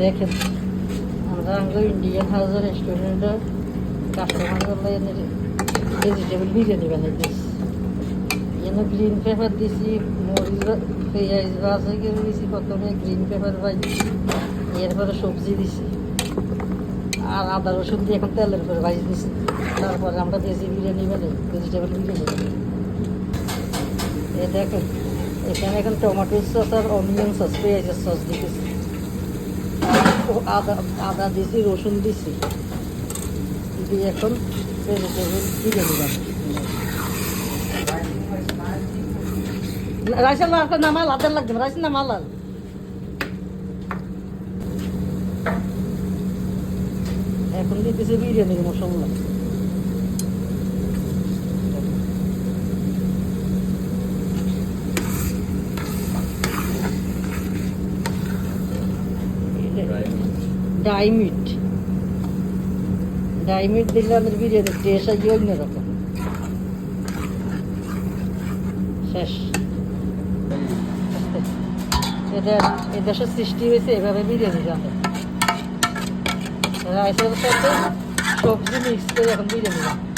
দেখেন আমরা Indian house রেস্টুরেন্টের কাস্টমার ভেজিটেবল বিরিয়ানি বানাইতেছি। এখানে গ্রিন পেপার দিছি, মরিচ পেঁয়াজ ভাজা করে দিছি, প্রথমে গ্রিন পেপার ভাজি, এরপরে সবজি দিছি আর আদা রসুন দিয়ে এখন তেলের উপরে ভাজি দিছি। তারপরে আমরা ভেজি বিরিয়ানি বানাই, ভেজিটেবল বিরিয়ানি বানাই। এই দেখেন এখানে এখন টমেটো সস আর অনিয়ন সস, পেঁয়াজের সস দিতেছি, আদা দিছি, রসুন দিছি, দিয়ে এখন ভেজিটেবল বিরিয়ানি বানাই। রাইসের নামাল হাতের লাগবে, রাইস নামাল। এখন দিতেছে বিরিয়ানির মশলা। ডাইমিট দিলে আমাদের বিরিয়ানির টেস্ট আছে অন্যরকম। শেষ। এদেশের সৃষ্টি হয়েছে এভাবে বিরিয়ানি রান্না, রাইসের সাথে সবজি মিক্স করে এখন বিরিয়ানি রান্না।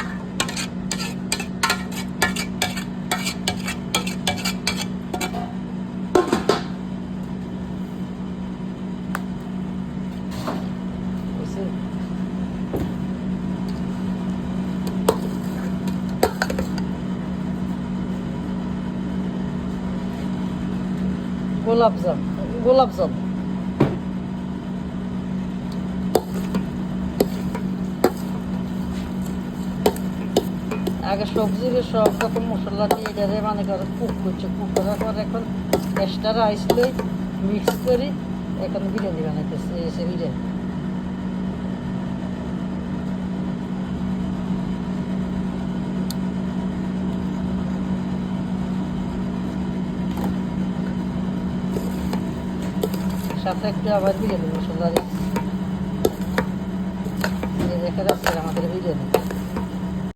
গোলাপজাম আগে সবজির সব রকম মশলা দিয়ে এটারে মানে করে কুক করছে, কুক করার পর এখন এক্সট্রা রাইস লই মিক্স করি এখন বিরিয়ানি বানাইতেছে। এসে বিরিয়ানি সাথে একটু আবার বিরিয়ানি মশলা দিচ্ছি। দেখে রাখছে আমাদের বিরিয়ানি।